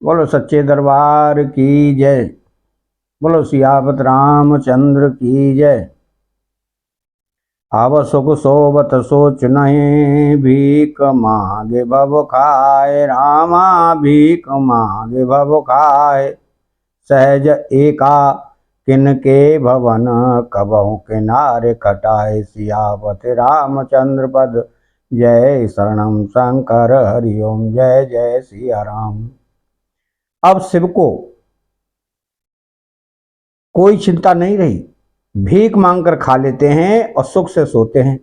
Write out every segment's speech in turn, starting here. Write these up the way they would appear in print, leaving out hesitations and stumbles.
बोलो सच्चे दरबार की जय। बोलो सियावत रामचंद्र की जय। आव सुख सोबत सोच नहीं, भीख मांगे भव खाए रामा, भीख मांगे भव खाए। सहज एका किनके भवन, कबहु किनारे कटाए। सियावत रामचंद्र पद, जय शरणम शंकर हरिओम, जय जय सिया राम। अब शिव को कोई चिंता नहीं रही, भीख मांगकर खा लेते हैं और सुख से सोते हैं।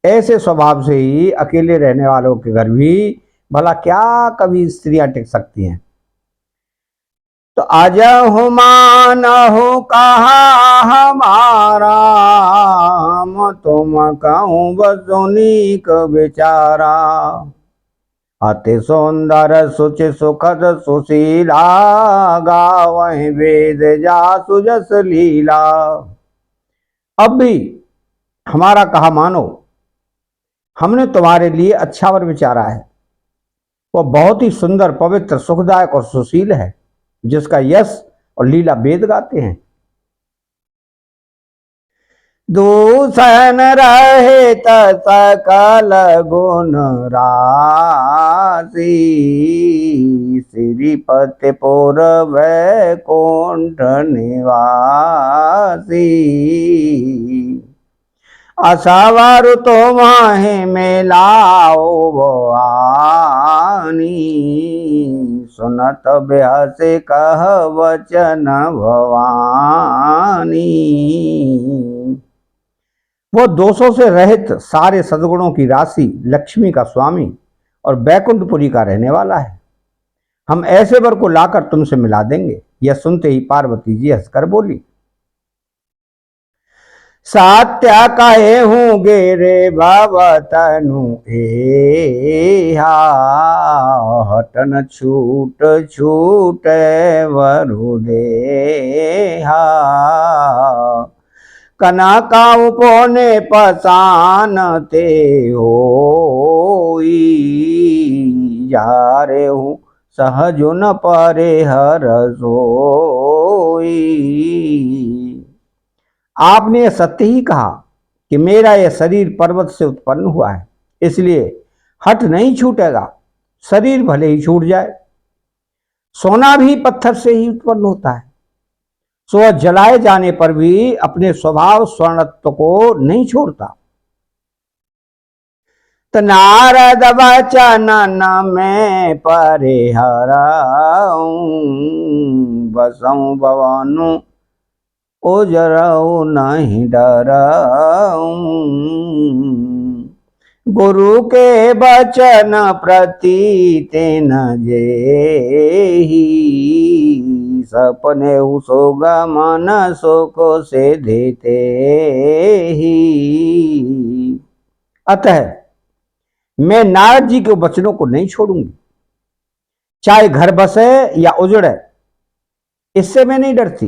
ऐसे स्वभाव से ही अकेले रहने वालों के घर भी भला क्या कभी स्त्रियां टिक सकती हैं। तो आजहु मानहु कहा हमारा, तुम कहूँ बसुनीक बेचारा। अति सुंदर सुचि सुखद सुशीला, गावहि वेद जासु जस लीला। अब भी हमारा कहा मानो, हमने तुम्हारे लिए अच्छा वर विचारा है। वह बहुत ही सुंदर, पवित्र, सुखदायक और सुशील है, जिसका यश और लीला वेद गाते हैं। दूषण रहित सकल गुण राशि, श्रीपति पुर वैकुंठ निवासी। असवर तुम्हें मिलाओ भवानी, सुनत बेहसे कह वचन भवानी। वो दोषों से रहित, सारे सद्गुणों की राशि, लक्ष्मी का स्वामी और बैकुंठपुरी का रहने वाला है। हम ऐसे वर को लाकर तुमसे मिला देंगे। यह सुनते ही पार्वती जी हंसकर बोली, सत्य कहे हूँ गे भवतनु एहा, हटन छूट छूट वरु देहा। कनकाऊ पोने पसानते होई, जा रे हूँ सहजो न परे हर सोई। आपने यह सत्य ही कहा कि मेरा यह शरीर पर्वत से उत्पन्न हुआ है, इसलिए हट नहीं छूटेगा। शरीर भले ही छूट जाए, सोना भी पत्थर से ही उत्पन्न होता है। सो जलाए जाने पर भी अपने स्वभाव स्वर्णत्व को नहीं छोड़ता। तो नारद वचन न में परिहरऊं, बसऊं भवनु ओजरऊ नहीं डरऊं। गुरु के बचन प्रति तेन जेहि, सपने सोग मन सुख से देते ही। अतः मैं नारद जी के वचनों को नहीं छोड़ूंगी, चाहे घर बसे या उजड़े, इससे मैं नहीं डरती।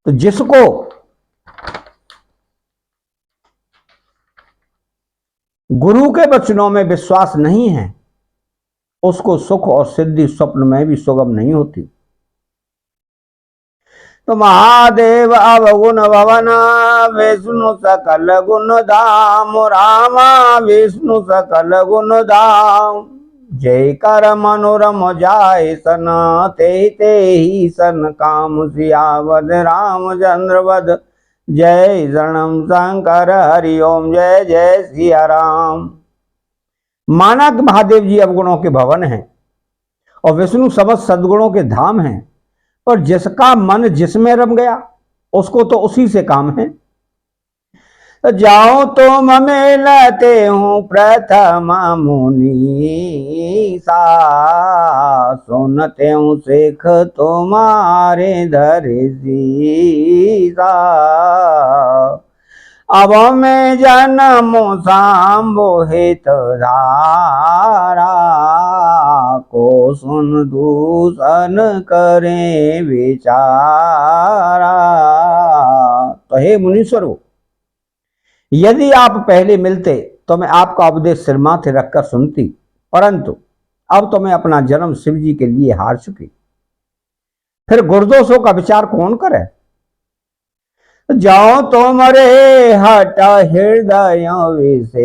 तो जिसको गुरु के वचनों में विश्वास नहीं है, उसको सुख और सिद्धि स्वप्न में भी सुगम नहीं होती। तो महादेव अवगुण भवन, विष्णु सकल गुण धाम, रामा विष्णु सकल गुण धाम। जय कर मनोरम जाय सन, ते ही सन काम। सियावत रामचंद्र वद, जय शरणम शंकर हरिओम, जय जय सिया राम। माना कि महादेव जी अवगुणों के भवन हैं और विष्णु समस्त सद्गुणों के धाम हैं, और जिसका मन जिसमें रम गया उसको तो उसी से काम है। तो जाओ तुम मिलते हूँ प्रथम मुनि सा, सुनते हूँ शेख तुम्हारे धरि सीसा। अब मैं जन्म संबोहित धारा, को सुन दूषण करे विचारा। तो हे मुनीश्वरों, यदि आप पहले मिलते तो मैं आपका उपदेश सिर माथे रखकर सुनती, परंतु अब तो मैं अपना जन्म शिव जी के लिए हार चुकी, फिर गुरदोषों का विचार कौन करे। जाओ तुमरे हट हृदय विशेषी,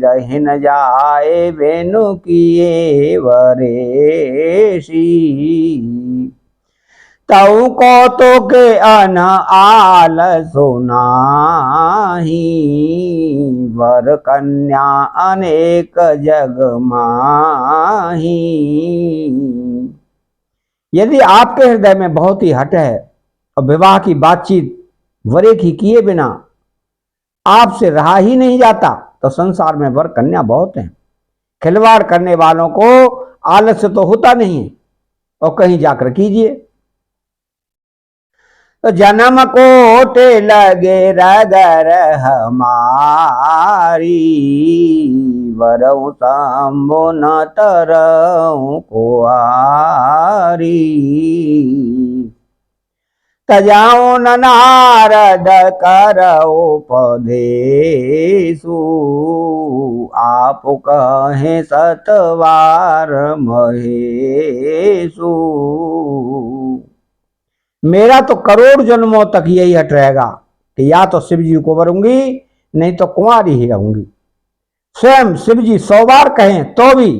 रह न जाए बेनु किए वरेशी। तऊ को तो के अन आल सुनाही, वर कन्या अनेक जग माही। यदि आपके हृदय में बहुत ही हट है और विवाह की बातचीत वरे की किए बिना आपसे रहा ही नहीं जाता, तो संसार में वर कन्या बहुत हैं। खिलवाड़ करने वालों को आलस्य तो होता नहीं है, और कहीं जाकर कीजिए। तो जन्म कोटे लगे रगर हमारी, वरऊ शंभु न तरऊ कुआरी। तजाऊ न नारद कर उपदेशु, आप कहे सतवार महेशु। मेरा तो करोड़ जन्मों तक यही हट रहेगा कि या तो शिव जी को वरूंगी, नहीं तो कुंवारी ही रहूंगी। स्वयं शिव जी 100 बार कहें तो भी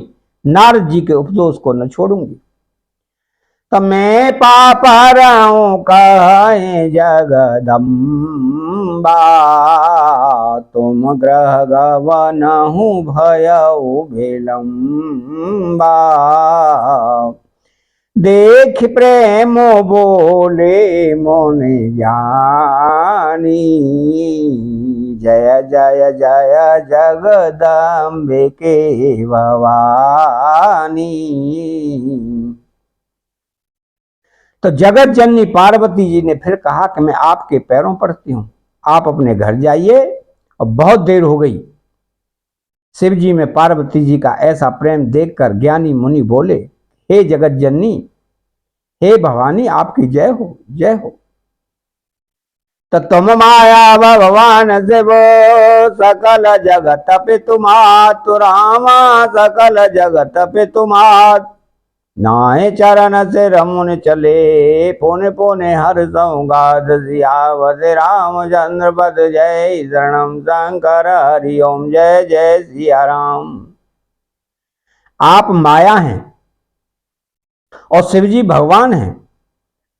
नारद जी के उपदेश को न छोड़ूंगी। तो मैं पापराऊं कहे जगदम्बा, तुम ग्रह गवन हूँ भयउ विलंबा। देख प्रेम बोले मोने ज्ञानी, जय जय जय जगदम्बिके भवानी। तो जगत जननी पार्वती जी ने फिर कहा कि मैं आपके पैरों पड़ती हूं, आप अपने घर जाइए, और बहुत देर हो गई। शिव जी में पार्वती जी का ऐसा प्रेम देखकर ज्ञानी मुनि बोले, हे जगत जननी, हे भवानी, आपकी जय हो, जय हो। तो तुम माया भगवान शिव, सकल जगत पे तुम्हात रामा, सकल जगत पे तुम्हात। नाए चरण से रमुन चले, पुन पुने हर संगाद सियावत रामचंद्र पद जय, शरणम शंकर हरि ओम जय जय सिया राम। आप माया हैं और शिवजी भगवान हैं,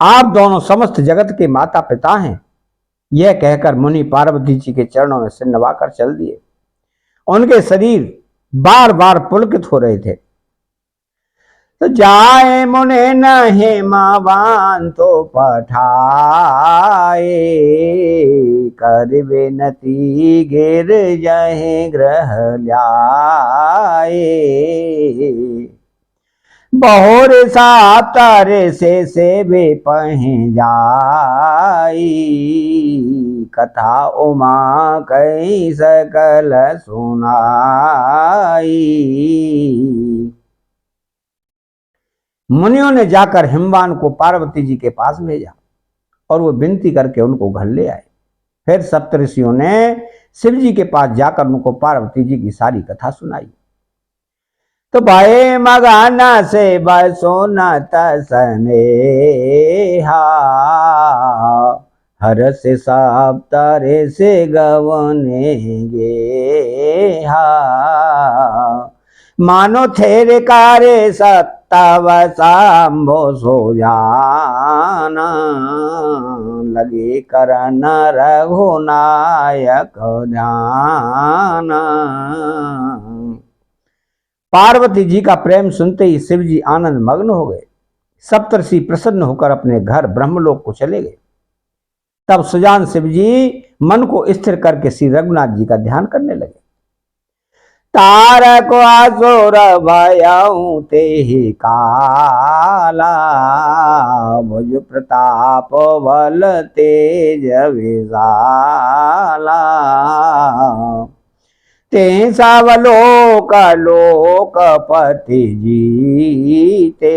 आप दोनों समस्त जगत के माता पिता हैं। यह कहकर मुनि पार्वती जी के चरणों में सिर नवाकर चल दिए। उनके शरीर बार बार पुलकित हो रहे थे। तो जाए मुने नहे मावान तो पठाए, कर बेनती गिर जहे ग्रह ल्याए। बहुर सा तारे से वे पहे जाई, कथा उमा कई सकल सुनाई। मुनियों ने जाकर हिमवान को पार्वती जी के पास भेजा और वो विनती करके उनको घर ले आए। फिर सप्तऋषियों ने शिव जी के पास जाकर उनको पार्वती जी की सारी कथा सुनाई। तो भाई मगाना से बसोना तसनेहा, हर से सब तारे से गवने गे। मानो थेरे कारे सत्ताव सांभो सो जाना, लगे करन रघुनायक ध्याना। पार्वती जी का प्रेम सुनते ही शिव जी आनंद मग्न हो गए। सप्तर्षि प्रसन्न होकर अपने घर ब्रह्मलोक को चले गए। तब सुजान शिव जी मन को स्थिर करके श्री रघुनाथ जी का ध्यान करने लगे। तारक असुर भयउ तेहि काला, भुज प्रताप बल तेज विशाला। ते सब लोक लोकपति जीते,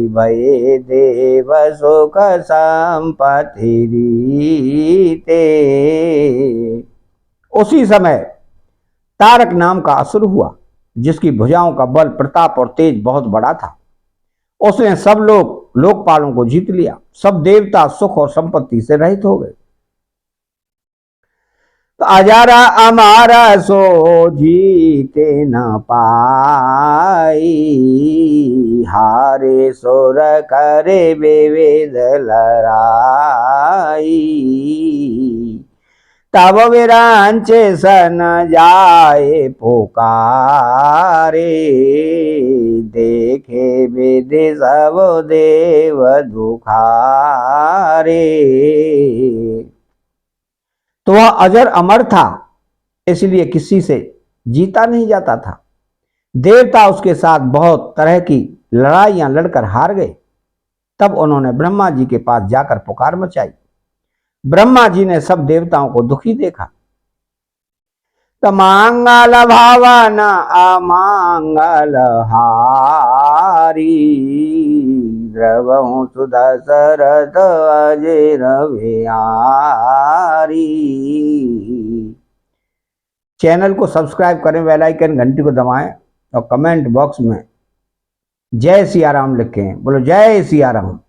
भये देव सुख संपत्ति रीते। उसी समय तारक नाम का असुर हुआ, जिसकी भुजाओं का बल, प्रताप और तेज बहुत बड़ा था। उसने सब लोकपालों को जीत लिया। सब देवता सुख और संपत्ति से रहित हो गए। तो अजरा अमारा सो जीते न पाई, हारे सोर करे बेवेद लड़ाई। तब विरांचे सन जाए पुकारे, देखे वेदे सब देव दुखारे। तो वह अजर अमर था, इसलिए किसी से जीता नहीं जाता था। देवता उसके साथ बहुत तरह की लड़ाइयां लड़कर हार गए। तब उन्होंने ब्रह्मा जी के पास जाकर पुकार मचाई। ब्रह्मा जी ने सब देवताओं को दुखी देखा। तो मांगल भावन अमांगल हारी, द्रवहु सुदशरथ अजेर बिहारी। चैनल को सब्सक्राइब करें, बेल आइकन घंटी को दबाएं और कमेंट बॉक्स में जय सिया राम लिखें। बोलो जय सिया राम।